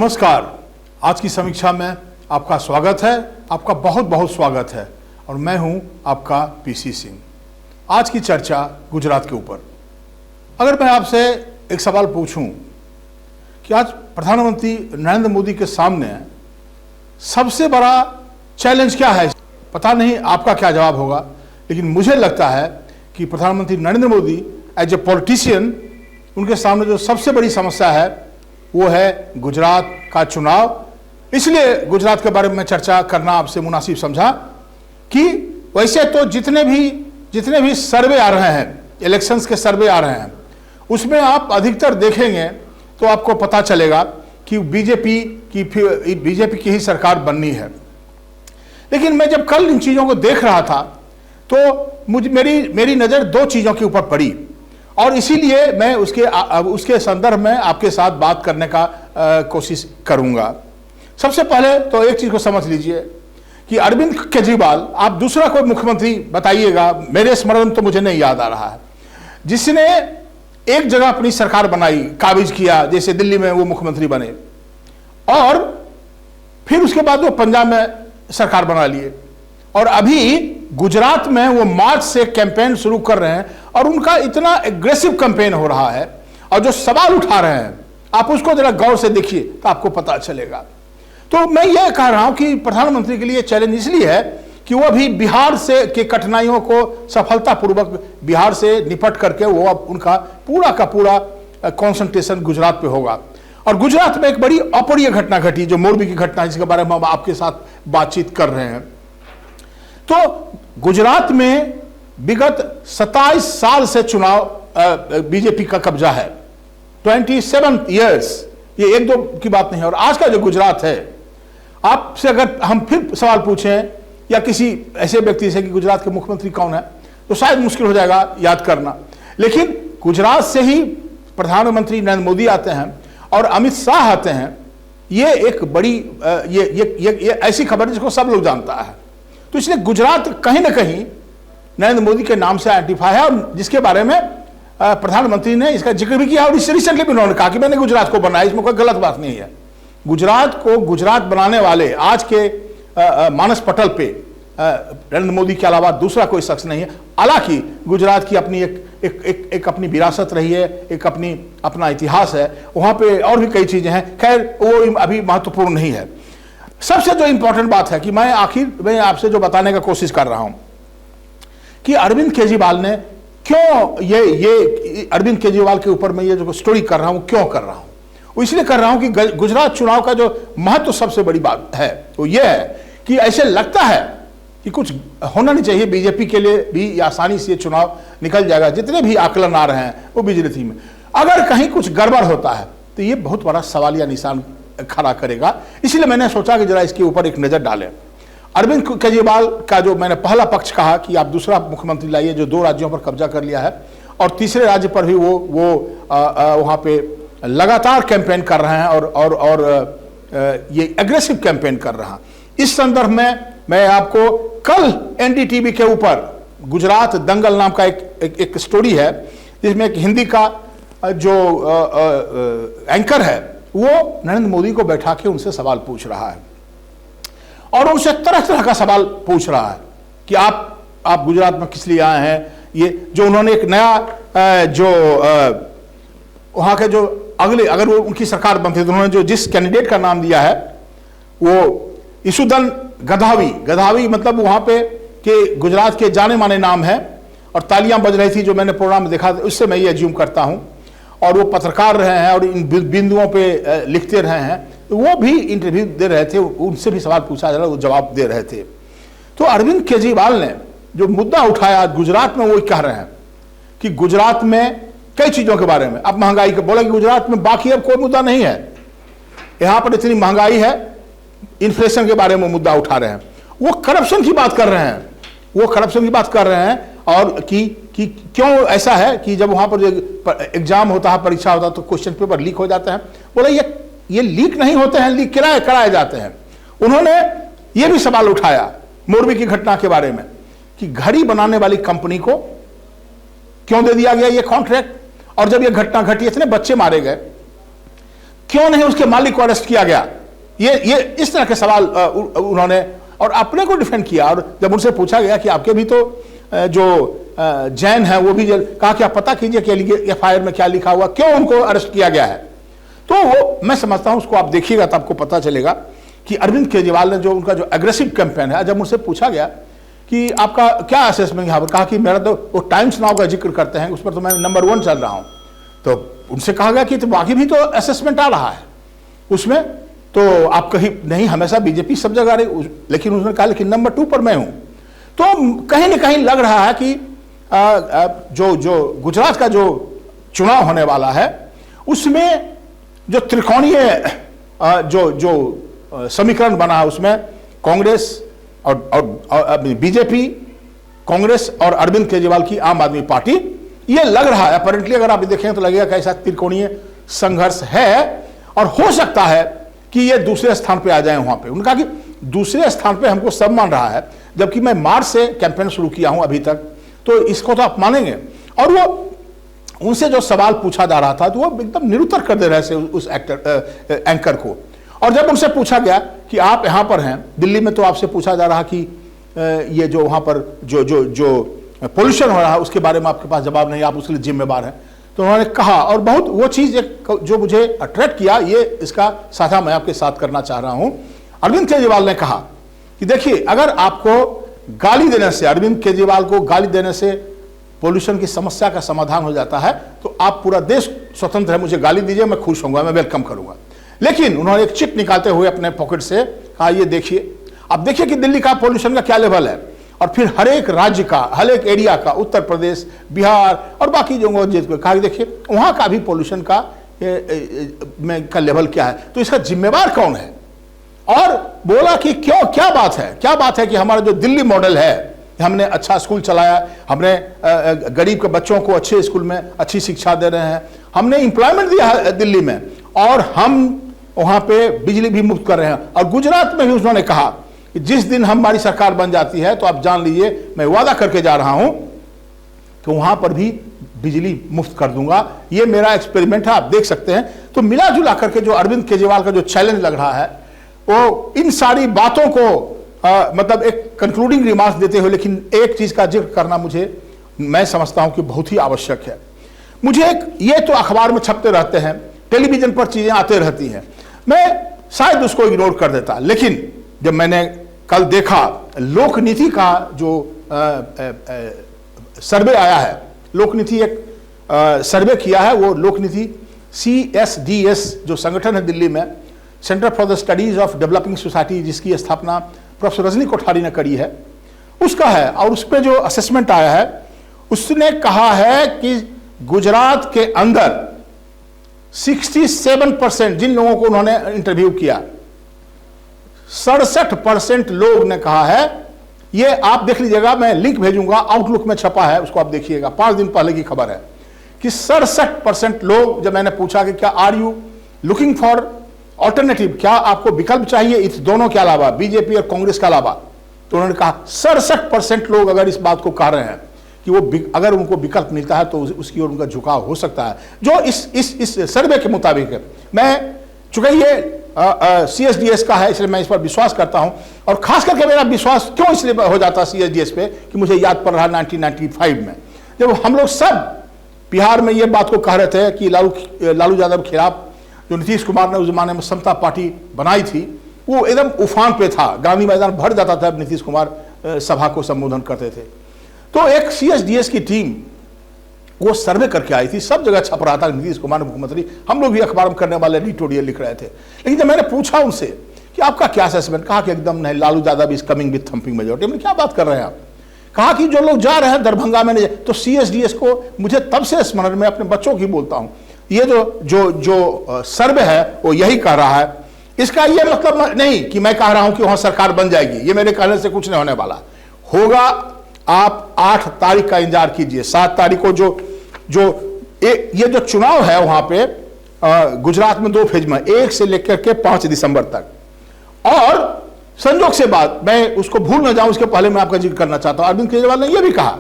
नमस्कार। आज की समीक्षा में आपका स्वागत है, आपका बहुत बहुत स्वागत है और मैं हूं आपका पीसी सिंह। आज की चर्चा गुजरात के ऊपर। अगर मैं आपसे एक सवाल पूछूं कि आज प्रधानमंत्री नरेंद्र मोदी के सामने सबसे बड़ा चैलेंज क्या है, पता नहीं आपका क्या जवाब होगा, लेकिन मुझे लगता है कि प्रधानमंत्री Narendra Modi as a politician, उनके सामने जो सबसे बड़ी समस्या है वो है गुजरात का चुनाव। इसलिए गुजरात के बारे में चर्चा करना आपसे मुनासिब समझा कि वैसे तो जितने भी सर्वे आ रहे हैं, इलेक्शंस के सर्वे आ रहे हैं, उसमें आप अधिकतर देखेंगे तो आपको पता चलेगा कि बीजेपी की ही सरकार बननी है। लेकिन मैं जब कल इन चीज़ों को देख रहा था तो मेरी नज़र दो चीज़ों के ऊपर पड़ी और इसीलिए मैं उसके संदर्भ में आपके साथ बात करने का कोशिश करूंगा। सबसे पहले तो एक चीज़ को समझ लीजिए कि अरविंद केजरीवाल, आप दूसरा कोई मुख्यमंत्री बताइएगा, मेरे स्मरण तो मुझे नहीं याद आ रहा है, जिसने एक जगह अपनी सरकार बनाई, काबिज किया, जैसे दिल्ली में वो मुख्यमंत्री बने और फिर उसके बाद वो पंजाब में सरकार बना लिए और अभी गुजरात में वो मार्च से कैंपेन शुरू कर रहे हैं और उनका इतना एग्रेसिव कैंपेन हो रहा है और जो सवाल उठा रहे हैं आप उसको जरा गौर से देखिए तो आपको पता चलेगा। तो मैं ये कह रहा हूं कि प्रधानमंत्री के लिए चैलेंज इसलिए है कि वो अभी बिहार से के कठिनाइयों को सफलतापूर्वक बिहार से निपट करके वो अब उनका पूरा का पूरा कॉन्सेंट्रेशन गुजरात पे होगा। और गुजरात में एक बड़ी अप्रिय घटना घटी, जो मोरबी की घटना, जिसके बारे में हम आपके साथ बातचीत कर रहे हैं। तो गुजरात में विगत 27 साल से चुनाव बीजेपी का कब्जा है, 27 इयर्स, ये एक दो की बात नहीं है। और आज का जो गुजरात है, आपसे अगर हम फिर सवाल पूछें या किसी ऐसे व्यक्ति से कि गुजरात के मुख्यमंत्री कौन है, तो शायद मुश्किल हो जाएगा याद करना। लेकिन गुजरात से ही प्रधानमंत्री नरेंद्र मोदी आते हैं और अमित शाह आते हैं। ये एक बड़ी ये ऐसी खबर है जिसको सब लोग जानता है। तो इसलिए गुजरात कहीं ना कहीं नरेंद्र मोदी के नाम से आइडेंटिफाई है और जिसके बारे में प्रधानमंत्री ने इसका जिक्र भी किया और इससे रिसेंटली भी उन्होंने कहा कि मैंने गुजरात को बनाया, इसमें कोई गलत बात नहीं है। गुजरात को गुजरात बनाने वाले आज के मानस पटल पे नरेंद्र मोदी के अलावा दूसरा कोई शख्स नहीं है। हालांकि गुजरात की अपनी एक अपनी विरासत रही है, एक अपना इतिहास है, वहां पे और भी कई चीजें हैं, खैर वो अभी महत्वपूर्ण नहीं है। सबसे जो इंपॉर्टेंट बात है कि मैं आपसे जो बताने का कोशिश कर रहा हूं कि अरविंद केजरीवाल ने क्यों ये अरविंद केजरीवाल के ऊपर मैं ये जो स्टोरी कर रहा हूं, क्यों कर रहा हूं, वो इसलिए कर रहा हूं कि गुजरात चुनाव का जो महत्व सबसे बड़ी बात है वो ये है कि ऐसे लगता है कि कुछ होना नहीं चाहिए, बीजेपी के लिए भी आसानी से ये चुनाव निकल जाएगा। जितने भी आकलन आ रहे हैं वो बीजेपी में, अगर कहीं कुछ गड़बड़ होता है तो ये बहुत बड़ा सवालिया निशान खड़ा करेगा। इसलिए मैंने सोचा कि जरा इसके ऊपर एक नजर डालें। अरविंद केजरीवाल का जो मैंने पहला पक्ष कहा कि आप दूसरा मुख्यमंत्री लाइए जो 2 राज्यों पर कब्जा कर लिया है और तीसरे राज्य पर भी वो वहां पे लगातार कैंपेन कर रहे हैं और ये एग्रेसिव कैंपेन कर रहा है। इस संदर्भ में मैं आपको कल एनडीटीवी के ऊपर गुजरात दंगल नाम का एक स्टोरी है, जिसमें एक हिंदी का जो एंकर है वो नरेंद्र मोदी को बैठा के उनसे सवाल पूछ रहा है और उनसे तरह तरह का सवाल पूछ रहा है कि आप गुजरात में किस लिए आए हैं। ये जो उन्होंने एक नया जो वहां के जो अगर वो उनकी सरकार बनती तो उन्होंने जिस कैंडिडेट का नाम दिया है वो इसुदन गधावी मतलब वहां पे के गुजरात के जाने माने नाम है और तालियां बज रही थी जो मैंने प्रोग्राम में देखा, उससे मैं ये अज्यूम करता हूं। और वो पत्रकार रहे हैं और इन बिंदुओं पे लिखते रहे हैं, तो वो भी इंटरव्यू दे रहे थे, उनसे भी सवाल पूछा जा रहा, वो जवाब दे रहे थे। तो अरविंद केजरीवाल ने जो मुद्दा उठाया गुजरात में, वो कह रहे हैं कि गुजरात में कई चीजों के बारे में, अब महंगाई के बोले कि गुजरात में बाकी अब कोई मुद्दा नहीं है, यहां पर इतनी महंगाई है, इन्फ्लेशन के बारे में मुद्दा उठा रहे हैं। वो करप्शन की बात कर रहे हैं, और कि क्यों ऐसा है कि जब वहां पर एग्जाम होता है, परीक्षा होता है, तो क्वेश्चन पेपर लीक हो जाते हैं। बोले ये लीक नहीं होते हैं, लीक कराए जाते हैं। उन्होंने ये भी सवाल उठाया मोरबी की घटना के बारे में कि घड़ी बनाने वाली कंपनी को क्यों दे दिया गया ये कॉन्ट्रैक्ट, और जब ये घटना घटी, इतने बच्चे मारे गए, क्यों नहीं उसके मालिक को अरेस्ट किया गया? ये इस तरह के सवाल उन्होंने और अपने को डिफेंड किया। और जब उनसे पूछा गया कि आपके भी तो जो जैन है वो भी कहा कि आप पता कीजिए कि FIR में क्या लिखा हुआ, क्यों उनको अरेस्ट किया गया है। तो वो मैं समझता हूं, उसको आप देखिएगा तो आपको पता चलेगा कि अरविंद केजरीवाल ने जो उनका जो एग्रेसिव कैंपेन है, जब उनसे पूछा गया कि आपका क्या असेसमेंट यहाँ पर, कहा कि मेरा तो वो टाइम्स नाउ का जिक्र करते हैं, उस पर तो मैं नंबर 1 चल रहा हूं। तो उनसे कहा गया कि तो बाकी भी तो असेसमेंट आ रहा है उसमें, तो आप कहीं नहीं, हमेशा बीजेपी सब जगह रही, लेकिन उन्होंने कहा लेकिन नंबर 2 पर मैं हूं। तो कहीं ना कहीं लग रहा है कि जो गुजरात का जो चुनाव होने वाला है उसमें जो त्रिकोणीय जो समीकरण बना है उसमें कांग्रेस और बीजेपी, कांग्रेस और अरविंद केजरीवाल की आम आदमी पार्टी, ये लग रहा है अपरेंटली, अगर आप देखें तो लगेगा कि ऐसा त्रिकोणीय संघर्ष है और हो सकता है कि ये दूसरे स्थान पे आ जाए वहां पे। उन्होंने कहा कि दूसरे स्थान पे हमको सब मान रहा है, जबकि मैं मार्च से कैंपेन शुरू किया हूं अभी तक, तो इसको तो आप मानेंगे। और वो उनसे जो सवाल पूछा जा रहा था तो वो एकदम निरुत्तर कर दे रहे थे उस एंकर को। और जब उनसे पूछा गया कि आप यहां पर हैं दिल्ली में, तो आपसे पूछा जा रहा कि ये जो वहां पर जो पोल्यूशन हो रहा है उसके बारे में आपके पास जवाब नहीं, आप उसके लिए जिम्मेवार हैं। तो उन्होंने कहा, और बहुत वो चीज जो मुझे अट्रैक्ट किया, ये इसका साझा मैं आपके साथ करना चाह रहा हूं। अरविंद केजरीवाल ने कहा कि देखिए, अगर आपको गाली देने से, अरविंद केजरीवाल को गाली देने से पोल्यूशन की समस्या का समाधान हो जाता है, तो आप पूरा देश स्वतंत्र है, मुझे गाली दीजिए, मैं खुश होऊंगा, मैं वेलकम करूंगा। लेकिन उन्होंने एक चिट निकालते हुए अपने पॉकेट से कहा, ये देखिए, अब देखिए कि दिल्ली का पोल्यूशन का क्या लेवल है, और फिर हर एक राज्य का, हर एक एरिया का, उत्तर प्रदेश, बिहार और बाकी जो कहा कि देखिए वहां का भी पोल्यूशन का लेवल क्या है, तो इसका जिम्मेवार कौन है। और बोला कि क्यों, क्या बात है कि हमारा जो दिल्ली मॉडल है, हमने अच्छा स्कूल चलाया, हमने गरीब के बच्चों को अच्छे स्कूल में अच्छी शिक्षा दे रहे हैं, हमने इंप्लॉयमेंट दिया है दिल्ली में, और हम वहां पे बिजली भी मुफ्त कर रहे हैं। और गुजरात में भी उन्होंने कहा कि जिस दिन हमारी सरकार बन जाती है तो आप जान लीजिए, मैं वादा करके जा रहा हूं कि वहां पर भी बिजली मुफ्त कर दूंगा। ये मेरा एक्सपेरिमेंट है, आप देख सकते हैं। तो मिला जुला करके जो अरविंद केजरीवाल का जो चैलेंज लग रहा है, वो इन सारी बातों को मतलब एक कंक्लूडिंग रिमार्क्स देते हुए, लेकिन एक चीज का जिक्र करना मैं समझता हूं कि बहुत ही आवश्यक है। ये तो अखबार में छपते रहते हैं, टेलीविजन पर चीजें आते रहती हैं, मैं शायद उसको इग्नोर कर देता, लेकिन जब मैंने कल देखा लोकनीति का जो सर्वे आया है, लोकनीति एक सर्वे किया है, वो लोकनीति CSDS जो संगठन है दिल्ली में, centre for the studies of developing society, जिसकी स्थापना प्रोफेसर रजनी कोठारी ने करी है, उसका है। और उस पर जो असेसमेंट आया है, उसने कहा है कि गुजरात के अंदर 67% जिन लोगों को उन्होंने इंटरव्यू किया, 67% लोग ने कहा है, ये आप देख लीजिएगा, मैं लिंक भेजूंगा, आउटलुक में छपा है, उसको आप देखिएगा, 5 दिन पहले की खबर है कि 67% लोग, जब मैंने पूछा कि क्या are you looking for alternative, क्या आपको विकल्प चाहिए इस दोनों के अलावा, बीजेपी और कांग्रेस के अलावा, तो उन्होंने कहा 67% लोग अगर इस बात को कह रहे हैं कि वो अगर उनको विकल्प मिलता है तो उसकी ओर उनका झुकाव हो सकता है, जो इस सर्वे के मुताबिक है। मैं चूंकि ये CSDS का है, इसलिए मैं इस पर विश्वास करता हूं, और खास करके मेरा विश्वास क्यों इसलिए हो जाता है CSDS पे कि मुझे याद पड़ रहा 1995 में, जब हम लोग सब बिहार में ये बात को कह रहे थे कि लालू यादव के खिलाफ जो नीतीश कुमार ने उस जमाने में समता पार्टी बनाई थी, वो एकदम उफान पे था, गांधी मैदान भर जाता था, नीतीश कुमार सभा को संबोधन करते थे। तो एक CSDS की टीम वो सर्वे करके आई थी, सब जगह छप रहा था नीतीश कुमार मुख्यमंत्री, हम लोग भी अखबार में करने वाले एडिटोरियल लिख रहे थे। लेकिन जब मैंने पूछा उनसे कि आपका क्या असेसमेंट, कहा कि एकदम नहीं, Lalu Yadav is coming with thumping majority. मैंने क्या बात कर रहे हैं आप, कहा कि जो लोग जा रहे हैं दरभंगा में नहीं, तो CSDS को मुझे तब से स्मरण में अपने बच्चों की बोलता हूं, ये जो सर्वे है वो यही कह रहा है। इसका ये मतलब नहीं कि मैं कह रहा हूं कि वहां सरकार बन जाएगी, ये मेरे कहने से कुछ नहीं होने वाला होगा। आप 8 तारीख का इंतजार कीजिए, 7 तारीख को ये जो चुनाव है वहां पे गुजरात में 2 फेज में, 1 से लेकर के 5 दिसंबर तक। और संजोग से बात, मैं उसको भूल ना जाऊं, उसके पहले मैं आपका जिक्र करना चाहता हूं, अरविंद केजरीवाल ने यह भी कहा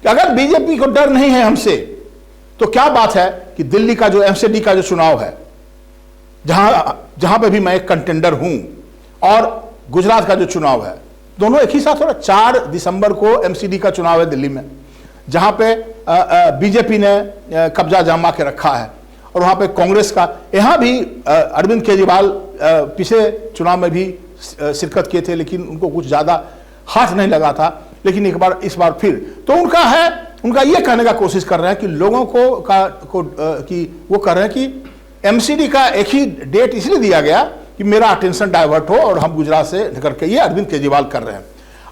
कि अगर बीजेपी को डर नहीं है हमसे, तो क्या बात है कि दिल्ली का जो MCD का जो चुनाव है जहां पे भी मैं एक कंटेंडर हूं, और गुजरात का जो चुनाव है, दोनों एक ही साथ हो रहा है। 4 दिसंबर को एमसीडी का चुनाव है दिल्ली में, जहां पे बीजेपी ने कब्जा जमा के रखा है, और वहां पे कांग्रेस का, यहां भी अरविंद केजरीवाल पिछले चुनाव में भी शिरकत किए थे, लेकिन उनको कुछ ज्यादा हाथ नहीं लगा था। लेकिन इस बार फिर तो उनका ये कहने का कोशिश कर रहे हैं कि लोगों कि वो कर रहे हैं कि एमसीडी का एक ही डेट इसलिए दिया गया कि मेरा अटेंशन डाइवर्ट हो और हम गुजरात से निकल के, ये अरविंद केजरीवाल कर रहे हैं।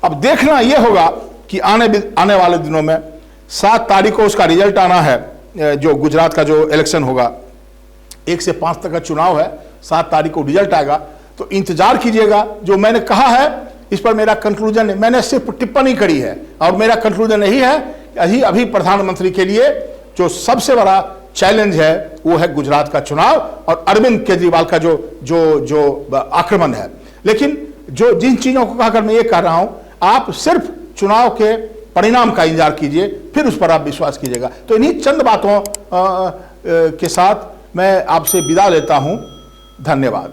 अब देखना ये होगा कि आने वाले दिनों में 7 तारीख को उसका रिजल्ट आना है। जो गुजरात का जो इलेक्शन होगा, 1 से 5 तक का चुनाव है, 7 तारीख को रिजल्ट आएगा। तो इंतजार कीजिएगा। जो मैंने कहा है इस पर मेरा कंक्लूजन है, मैंने सिर्फ टिप्पणी करी है, और मेरा कंक्लूजन यही है कि अभी प्रधानमंत्री के लिए जो सबसे बड़ा चैलेंज है वो है गुजरात का चुनाव और अरविंद केजरीवाल का जो आक्रमण है। लेकिन जिन चीजों को कहकर मैं ये कह रहा हूं, आप सिर्फ चुनाव के परिणाम का इंतजार कीजिए, फिर उस पर आप विश्वास कीजिएगा। तो इन्हीं चंद बातों के साथ मैं आपसे विदा लेता हूं। धन्यवाद।